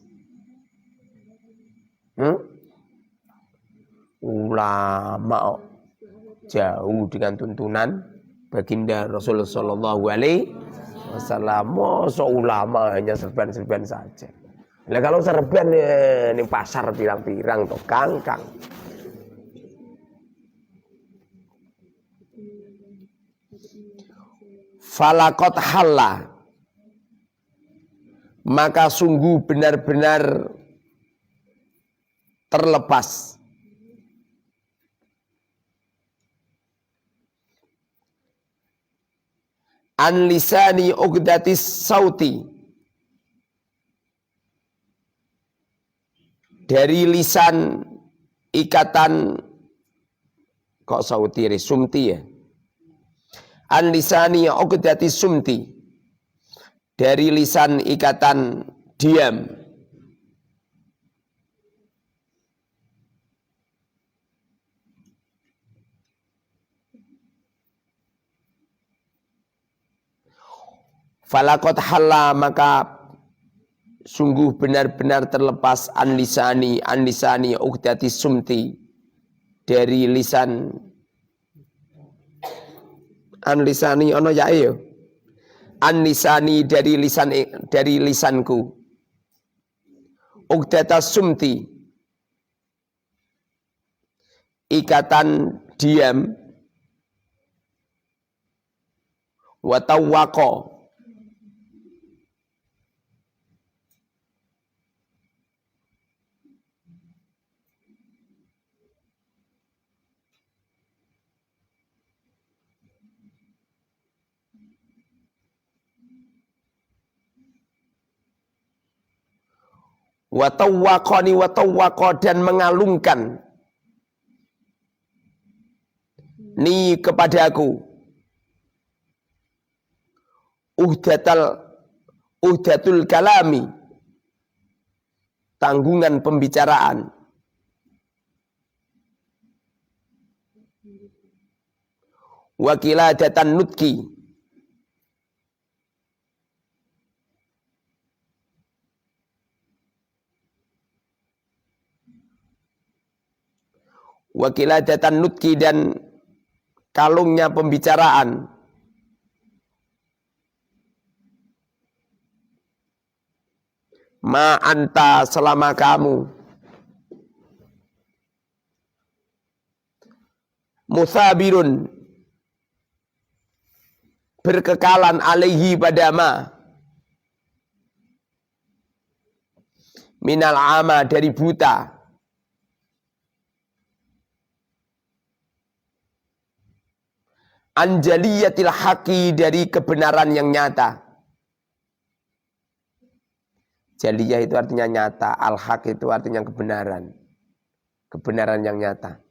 Ulama jauh dengan tuntunan baginda Rasulullah Shallallahu Alaihi Wasallam. Masa ulama hanya serban-serban saja. Nah, kalau serban ini pasar pirang-pirang toh kangkang. Falakot halla, maka sungguh benar-benar terlepas. An lisani uqdatis sauti, dari lisan ikatan, kok sauti ya, sumti ya. An lisani uqdatis sumti, dari lisan ikatan diam. Falakot halla, maka sungguh benar-benar terlepas an lisani uqdatis sumti, dari lisan. An lisani ono ya ayo. An lisani, dari lisanku. Uqdatas sumti, ikatan diam. Wa tawwaqa, watawwaqa, dan mengalungkan ni kepadaku uhdatul kalami, tanggungan pembicaraan. Wakiladatan nutki, wa qiladatan nutki dan kalungnya pembicaraan. Ma anta selama kamu musabirun berkekalan alaihi pada ma minal ama dari buta, anjaliyatil haqi dari kebenaran yang nyata. Jaliyah itu artinya nyata, al-haq itu artinya kebenaran. Kebenaran yang nyata.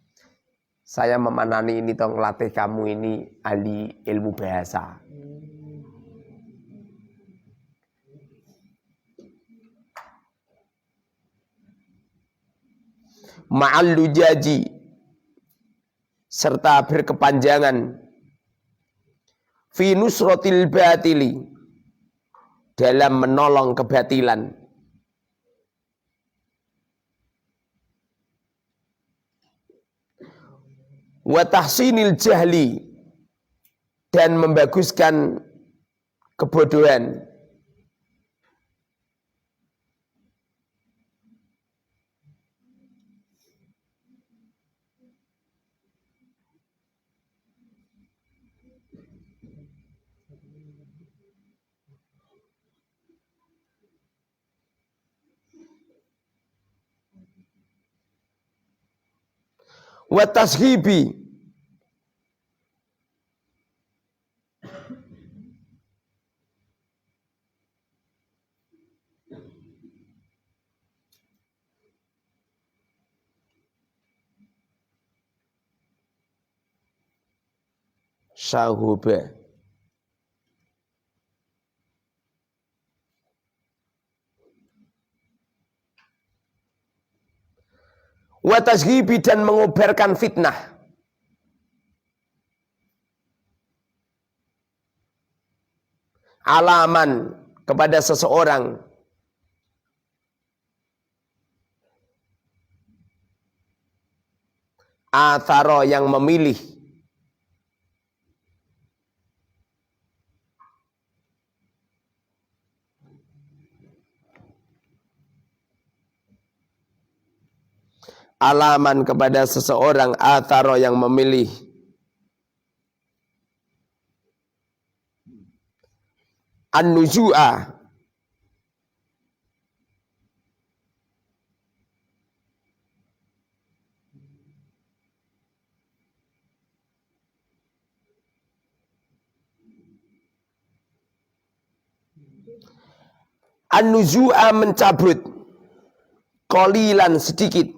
Saya memanani ini toh ngelatih kamu ini ahli ilmu bahasa. Ma'al lujaji serta berkepanjangan fi nusratil batili dalam menolong kebatilan. Wa tahsinil jahli dan membaguskan kebodohan. Wa tashibi sahuba wa tashibi dan mengobarkan fitnah. Alaman kepada seseorang atharo yang memilih alaman kepada seseorang atharo yang memilih an-nuzu'a an-nuzu'a mencabut qalilan sedikit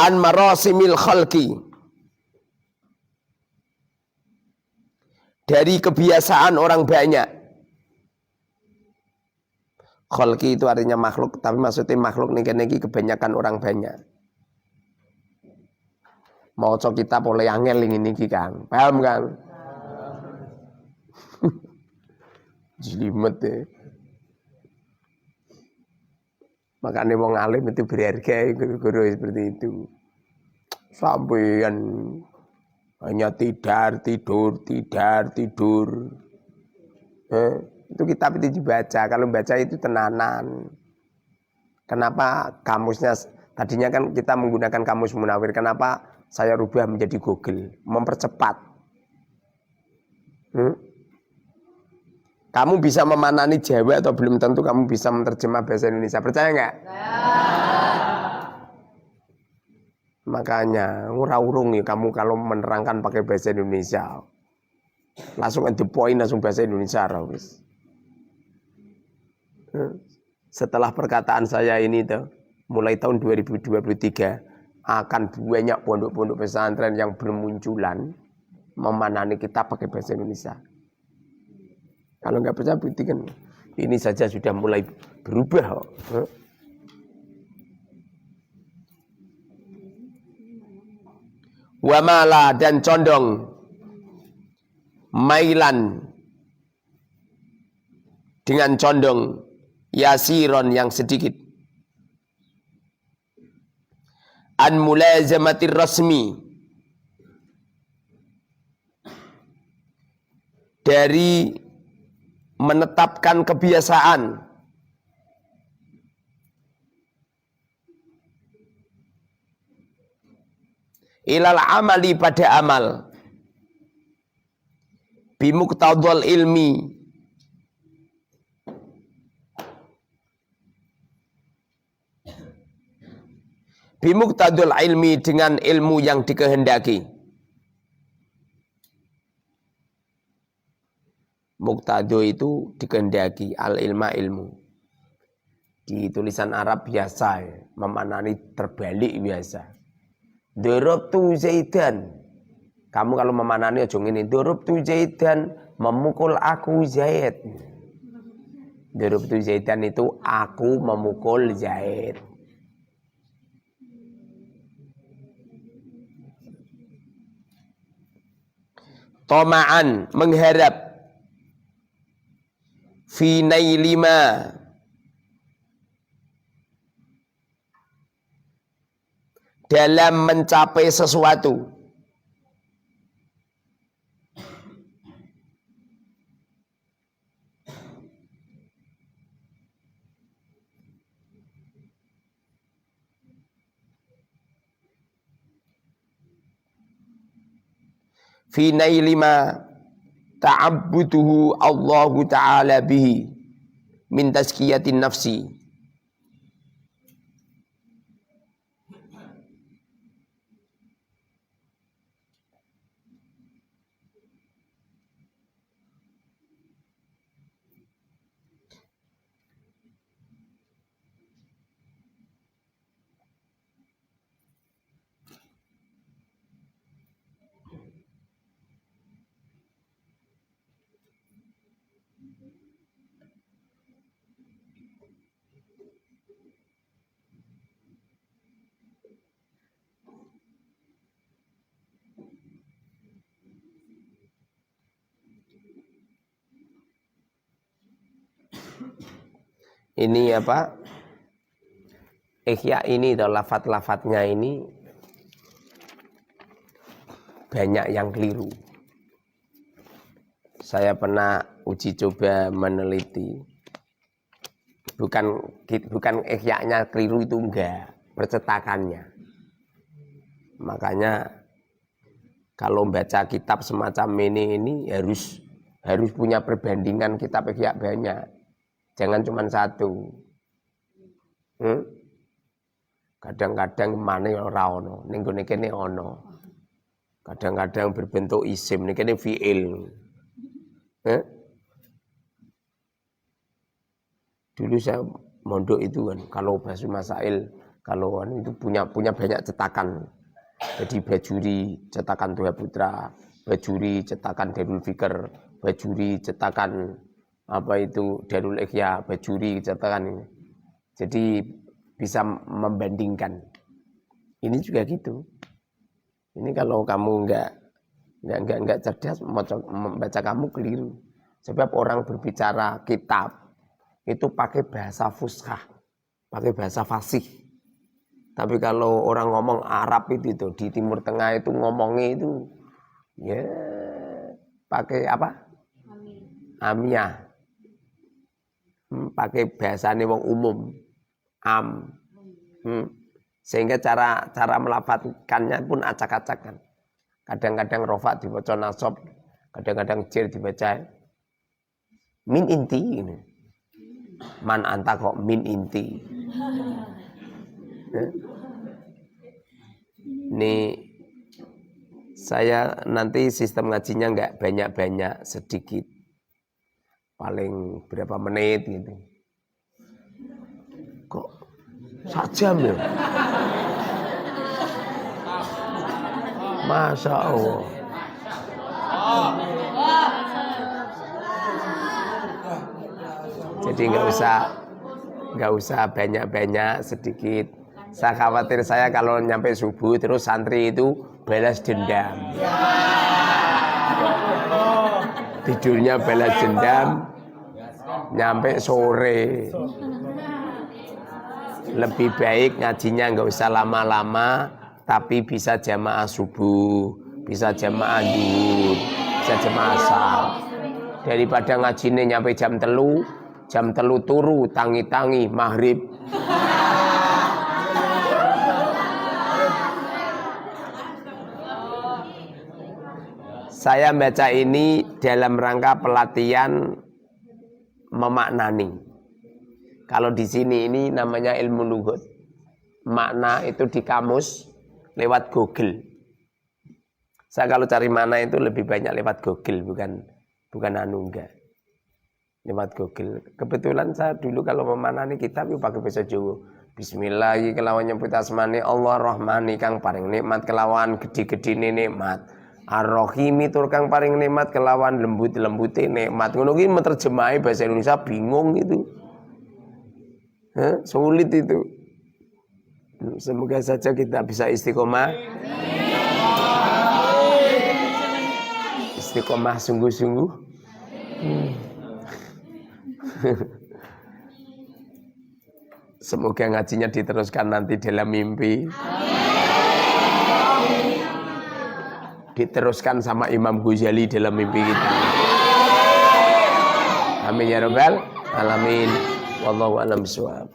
an marasimil khalqi dari kebiasaan orang banyak. Khalqi itu artinya makhluk, tapi maksudnya makhluk niki kebanyakan orang banyak. Mau cok kita boleh angel ini Kang. Paham Kang? Jelimet deh. Makanya wong alim itu berharga, guru-guru seperti itu. Sampeyan hanya tidur. Itu kitab itu dibaca. Kalau baca itu tenanan. Kenapa kamusnya, tadinya kan kita menggunakan kamus Munawir. Kenapa saya rubah menjadi Google? Mempercepat. Kamu bisa memanani Jawa atau belum tentu kamu bisa menerjemah bahasa Indonesia. Percaya nggak? Makanya ngurung ya kamu kalau menerangkan pakai bahasa Indonesia. Langsung at the point, langsung bahasa Indonesia. Setelah perkataan saya ini tuh, mulai tahun 2023 akan banyak pondok-pondok pesantren yang bermunculan memanani kitab pakai bahasa Indonesia. Kalau nggak percaya buktikan. Ini saja sudah mulai berubah. Wamala dan condong, mailan dengan condong, yasiron yang sedikit. An mulazamatir rasmi, dari menetapkan kebiasaan, ilal amali pada amal, bimuqtadul ilmi, bimuqtadul ilmi dengan ilmu yang dikehendaki. Muqtado itu dikehendaki, al ilma ilmu. Di tulisan Arab biasa ya, memaknani terbalik biasa. Darabtu Zaidan. Kamu kalau memaknani aja ngene, darabtu Zaidan, memukul aku Zaid. Darabtu Zaidan itu aku memukul Zaid. Toma'an, mengharap, fi nailima, dalam mencapai sesuatu, fi nailima ta'abbuduhu Allahu ta'ala bihi min tazkiyatin nafsi. Ini apa? Ihya ini atau lafat-lafatnya ini banyak yang keliru. Saya pernah uji coba meneliti. Bukan ihya-nya keliru itu enggak, percetakannya. Makanya kalau membaca kitab semacam ini harus punya perbandingan kitab ihya banyak. Jangan cuma satu. Kadang-kadang mana ora ono, ning gone kene ono. Kadang-kadang berbentuk isim, ning kene fiil. Dulu saya mondok itu kan, kalau bahasa masail, kalau itu punya banyak cetakan. Jadi Bajuri cetakan Tuha Putra, Bajuri cetakan Darul Fikr, Bajuri cetakan apa itu Darul Ihya, Bajuri cetakan ini. Jadi bisa membandingkan. Ini juga gitu. Ini kalau kamu enggak cerdas membaca, kamu keliru. Sebab orang berbicara kitab itu pakai bahasa fushah, pakai bahasa fasih. Tapi kalau orang ngomong Arab itu di Timur Tengah itu ngomongnya itu ya pakai apa? Amiyah. Pakai bahasane wong umum, sehingga cara melafadzkannya pun acak-acakan. Kadang-kadang rofa dibaca nasab, kadang-kadang jer dibaca min inti ini. Man anta kok min inti. Ini saya nanti sistem ngajinya enggak banyak-banyak, sedikit. Paling berapa menit gitu. Kok 1 jam ya? Masya Allah. Jadi nggak usah banyak-banyak, sedikit. Saya khawatir kalau nyampe subuh terus santri itu balas dendam. Tidurnya balas dendam nyampe sore. Lebih baik ngajinya nggak usah lama-lama, tapi bisa jamaah subuh, bisa jamaah zuhur, bisa jamaah asar. Daripada ngajine nyampe jam 3 turu tangi-tangi maghrib. Saya baca ini dalam rangka pelatihan memaknani. Kalau di sini ini namanya ilmu lughut. Makna itu di kamus lewat Google. Saya kalau cari makna itu lebih banyak lewat Google, bukan enggak. Lewat Google. Kebetulan saya dulu kalau memaknani kitab itu pakai bahasa Jawa. Bismillah kelawan nyebut asmane Allah Rahmani kang paring nikmat kelawan gede-gede nikmat. Ar-Rahimi tur kang paring nikmat kelawan lembut-lembute nikmat. Ngono ki menerjemahi bahasa Indonesia bingung itu. Sulit itu. Semoga saja kita bisa istiqomah. Istiqomah sungguh-sungguh. Semoga ngajinya diteruskan nanti dalam mimpi. Diteruskan sama Imam Ghazali dalam mimpi kita. Amin ya rabbal alamin. Wallahu a'lam bishawab.